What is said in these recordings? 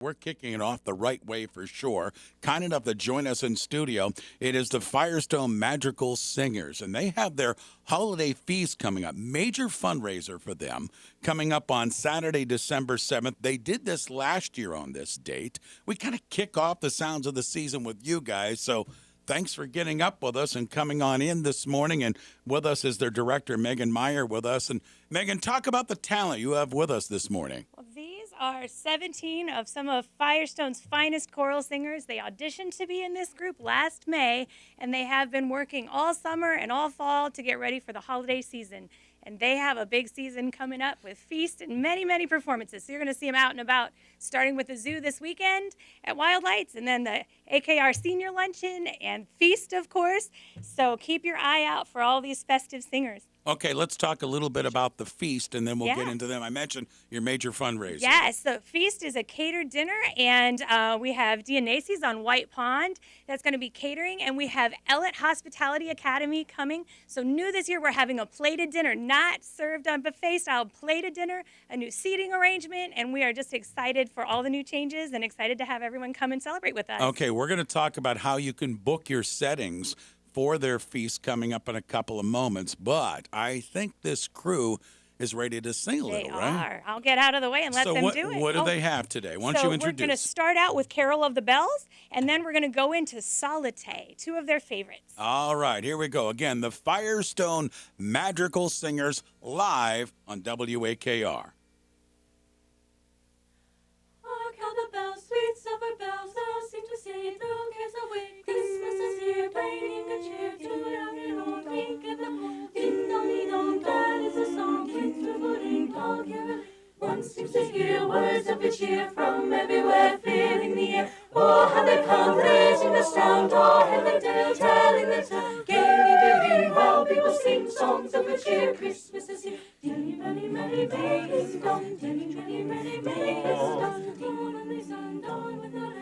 We're kicking it off the right way for sure. Kind enough to join us in studio. It is the Firestone Madrigal Singers, and they have their holiday feast coming up. Major fundraiser for them coming up on Saturday, December 7th. They did this last year on this date. We kind of kick off the sounds of the season with you guys, so thanks for getting up with us and coming on in this morning. And with us is their director, Megan Meyer, with us. And Megan, talk about the talent you have with us this morning. Well, these are 17 of some of Firestone's finest choral singers. They auditioned to be in this group last May, and they have been working all summer and all fall to get ready for the holiday season. And they have a big season coming up with Feast and many, many performances. So you're going to see them out and about, starting with the zoo this weekend at Wild Lights, and then the AKR Senior Luncheon and Feast, of course. So keep your eye out for all these festive singers. Okay, let's talk a little bit about the feast, and then we'll get into them. I mentioned your major fundraiser. Yes, the feast is a catered dinner, and we have Dionysi's on White Pond. That's going to be catering, and we have Ellet Hospitality Academy coming. So new this year, we're having a plated dinner, not served on buffet style, plated dinner, a new seating arrangement, and we are just excited for all the new changes and excited to have everyone come and celebrate with us. Okay, we're going to talk about how you can book your settings for their feast coming up in a couple of moments, but I think this crew is ready to sing a little, right? They are. I'll get out of the way and let them do it. What do they have today? Why don't you introduce? We're going to start out with Carol of the Bells, and then we're going to go into Solitaire, two of their favorites. All right, here we go. Again, the Firestone Madrigal Singers live on WAKR. Hark how the bells, sweet silver bells, now seem to say, throw cares away. Christmas is here, bringing good cheer to every home. Wink at the moon, ding dong, ding dong, that is a song. Kids trembling, all caroling. One seems to hear words of good cheer from everywhere, filling the air. Oh, how they come, raising the sound, all heaven telling the tale. Gaily they ring while people sing songs of good cheer. Christmas is here. Dilly, belly, merry, belly, dong. Dilly, belly, merry, belly, dong. Ding, on the sun, dawn with the land.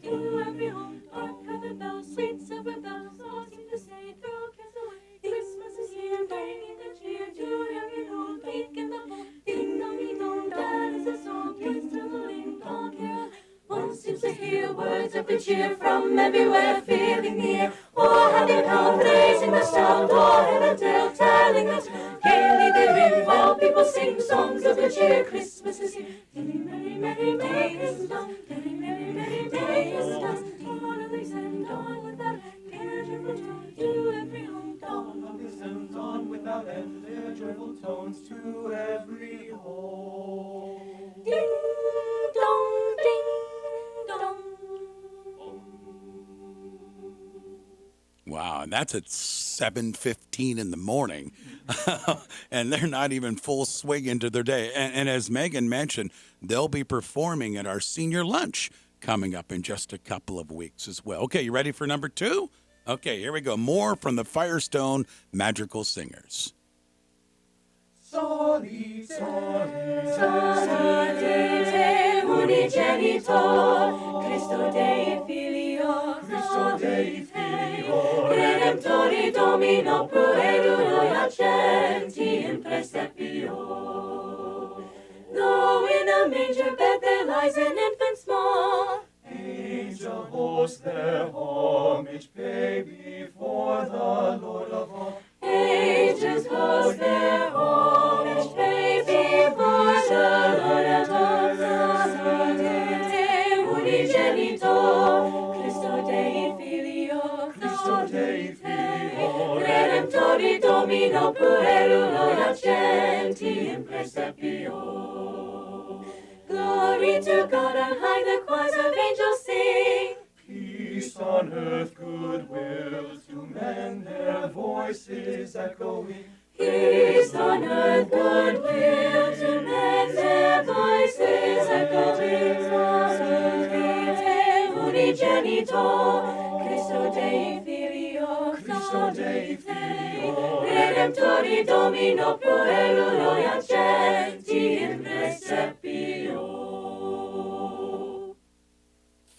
To every home, hark how the bells, sweet silver bells, all seem to say, throw cares away. Christmas is here, bringing the cheer to every home. Peak in the bowl, ding dong, ding dong, that is a song. Kids trembling, all carol. One seems to hear words of good cheer from everywhere, filling the air. Oh, how they come, raising the sound, oh, heaven telling the tale. Gaily they ring while people sing songs of good cheer. Christmas is here. Dilly, merry, merry, merry, is done. Dilly, merry, merry, merry, is done. Dawn of the sun, dawn without end, their joyful tones to every home. Dawn of the sun, dawn without end, their joyful tones to every home. Ding dong, ding dong. Wow, and that's at 7:15 in the morning, and they're not even full swing into their day. And as Megan mentioned, they'll be performing at our senior lunch coming up in just a couple of weeks as well. Okay, you ready for number 2? Okay, here we go. More from the Firestone Madrigal Singers. Solitaire, unigenitor, Christo Dei Filio, Christo Dei Filio, Redemptori Domino, puerulo iacenti in presepio. Though in a manger bed there lies an infant small, angel hosts their homage pay before the Lord of all. Angels host their homage pay before the Lord of all. Solitaire, unigenitor, Christo Dei Filio, Christo Dei Filio, Redemptori Domino, puerulo iacenti in presepio. Glory to God on high, the choirs of angels sing. Peace on earth, goodwill to men, their voices echoing. Peace on earth, goodwill to men, their voices echoing. Solitaire, unigenitor, Christo Dei Filio, Christo Dei Filio, Redemptori Domino, puerulo iacenti in presepio.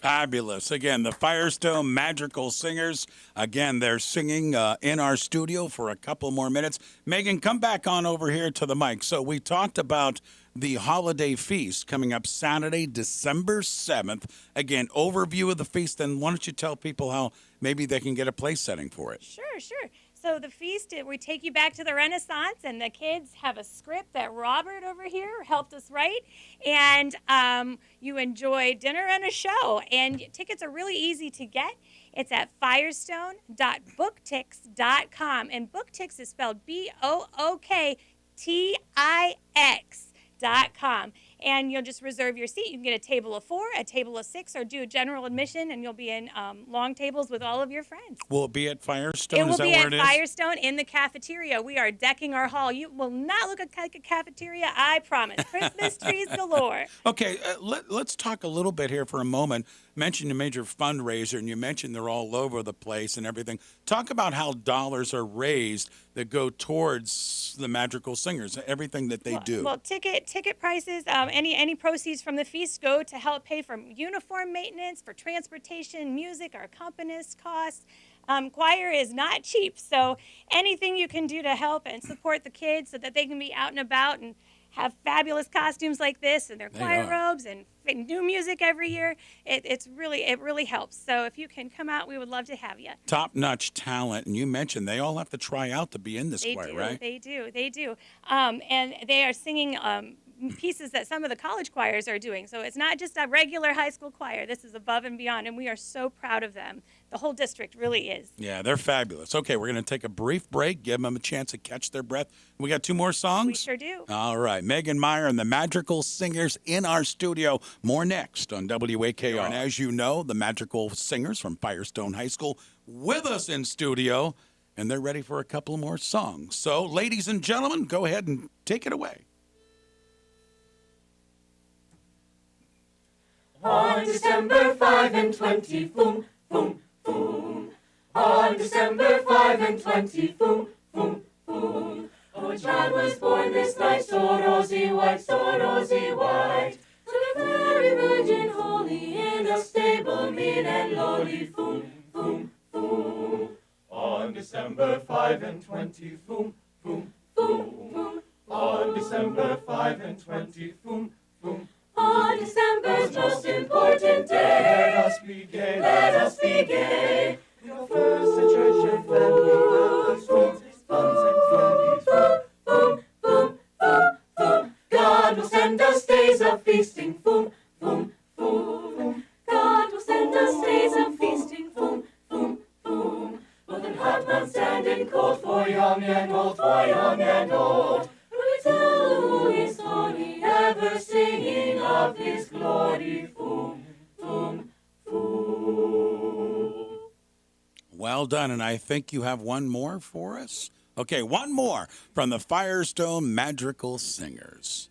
Fabulous. Again, the Firestone Madrigal Singers. Again, they're singing in our studio for a couple more minutes. Megan, come back on over here to the mic. So we talked about the Holiday Feast coming up Saturday, December 7th. Again, overview of the feast, and why don't you tell people how maybe they can get a place setting for it? Sure, sure. So the feast, we take you back to the Renaissance, and the kids have a script that Robert over here helped us write, and you enjoy dinner and a show. And tickets are really easy to get. It's at firestone.booktix.com, and Booktix is spelled BOOKTIX.com. And you'll just reserve your seat. You can get a table of 4, a table of 6, or do a general admission, and you'll be in long tables with all of your friends. Will it be at Firestone? It will Is that be where at it is? Firestone in the cafeteria. We are decking our hall. You will not look like a cafeteria, I promise. Christmas trees galore. Okay, let's talk a little bit here for a moment. Mentioned a major fundraiser, and you mentioned they're all over the place and everything. Talk about how dollars are raised that go towards the Madrigal Singers, everything that they do. Well, ticket prices, any proceeds from the feast go to help pay for uniform maintenance, for transportation, music, our accompanist costs. Choir is not cheap, so anything you can do to help and support the kids so that they can be out and about and have fabulous costumes like this and their choir robes and new music every year. It really helps. So if you can come out, we would love to have you. Top-notch talent, and you mentioned they all have to try out to be in this choir, right? They do. And they are singing pieces that some of the college choirs are doing. So it's not just a regular high school choir. This is above and beyond, and we are so proud of them. The whole district really is. Yeah, they're fabulous. Okay, we're going to take a brief break, give them a chance to catch their breath. We got 2 more songs? We sure do. All right, Megan Meyer and the Madrigal Singers in our studio. More next on WAKR. And as you know, the Madrigal Singers from Firestone High School with us in studio, and they're ready for a couple more songs. So, ladies and gentlemen, go ahead and take it away. On December 5 and 20, boom, boom, boom. On December 5 and 20, boom, boom, boom. Oh, a child was born this night, so rosy white, so rosy white. To the very Virgin holy, in a stable mean and lowly, boom, boom, boom. On December 5 and 20, boom, boom, Boom, boom. on December 5 and 20, boom, boom. On December's most important day, Let us be gay. let us be gay. We'll first the church and family, the streets, funds and families. Boom, boom, boom, boom, boom. God will send us days of feasting. Boom, boom, boom. God will send us days of feasting. Boom, boom, boom. Both in hot months and in cold, for young and old, for young and old. We tell His story, ever singing of His glory. Boom, boom, boom. Well done, and I think you have one more for us. Okay, one more from the Firestone Madrigal Singers.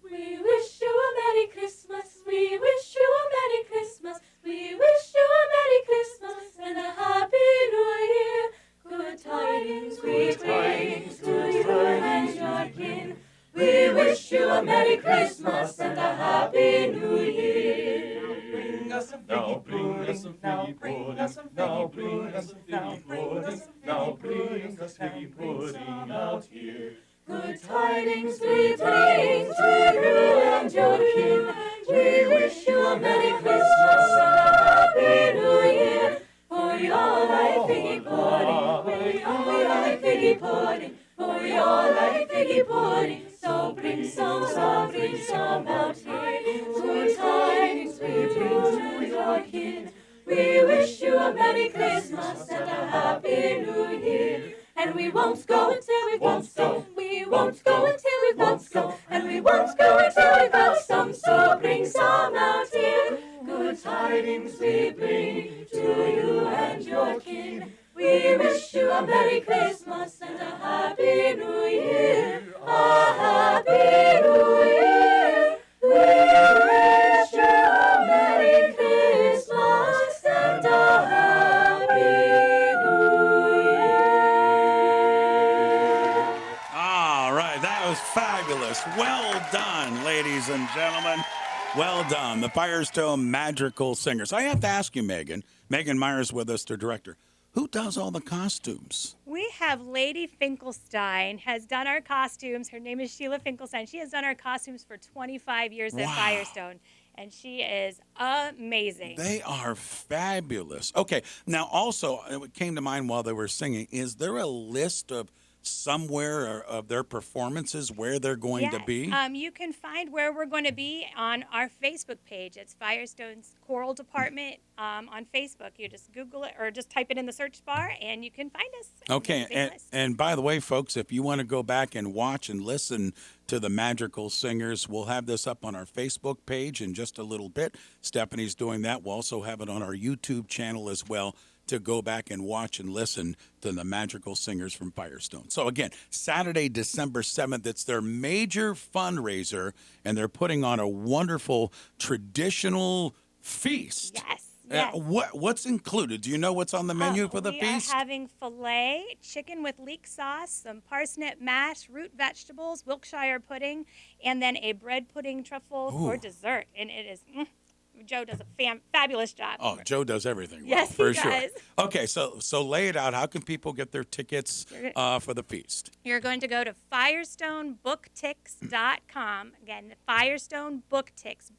We wish you a Merry Christmas. We wish you a Merry Christmas. We wish you a Merry Christmas and a Happy New Year. Good tidings we bring to you and your kin. We wish you a Merry Christmas and a Happy New Year. Bring us some figgy pudding, now bring us some figgy pudding, now bring us some figgy pudding out here. Good tidings we bring to you and your kin. We wish you a Merry Christmas and a Happy New Year. For we all like figgy pudding, we all like figgy pudding, for we all like figgy pudding. So bring some out here. Good tidings we bring to your kin. We wish you a Merry Christmas and a Happy New Year. And we won't go until we've got some. We won't go until we've got some. And we won't go until we've got some. So bring some out here. Good tidings we bring to you and your kin. We wish you a Merry Christmas and a Happy New Year. A Happy New Year. We wish you a Merry Christmas and a Happy New Year. All right, that was fabulous. Well done, ladies and gentlemen. Well done, the Firestone Madrigal Singers. I have to ask you, Megan. Megan Myers with us, their director. Who does all the costumes? We have Lady Finkelstein has done our costumes. Her name is Sheila Finkelstein. She has done our costumes for 25 years at Wow. Firestone, and she is amazing. They are fabulous. Okay, now also, it came to mind while they were singing, is there a list of somewhere of their performances where they're going to be? You can find where we're going to be on our Facebook page. It's Firestone's Choral Department on Facebook. You just Google it or just type it in the search bar, and you can find us. Okay, and by the way, folks, if you want to go back and watch and listen to the Madrigal Singers, we'll have this up on our Facebook page in just a little bit. Stephanie's doing that. We'll also have it on our YouTube channel as well to go back and watch and listen to the Madrigal Singers from Firestone. So again, Saturday, December 7th, it's their major fundraiser, and they're putting on a wonderful traditional feast. Yes. What's included? Do you know what's on the menu for the feast? We are having filet, chicken with leek sauce, some parsnip mash, root vegetables, Wiltshire pudding, and then a bread pudding truffle for dessert. And it is, Joe does a fabulous job. Oh, Joe does everything well, Yes, for he sure. does. Okay, so lay it out. How can people get their tickets for the feast? You're going to go to FirestoneBookTix.com. Again, the Firestone Booktix,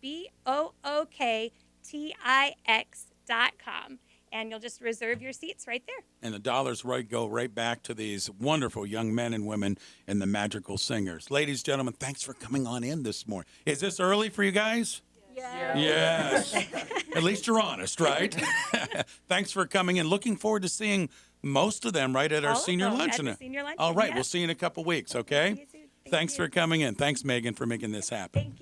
BOOKTIX.com. And you'll just reserve your seats right there. And the dollars go right back to these wonderful young men and women in the Madrigal Singers. Ladies, gentlemen, thanks for coming on in this morning. Is this early for you guys? Yes. At least you're honest, right? Thanks for coming in. Looking forward to seeing most of them right at our All of senior them luncheon. at the senior luncheon, All right, yeah. we'll see you in a couple weeks, okay? See you soon. Thank Thanks you. for coming in. Thanks, Megan, for making this happen. Thank you.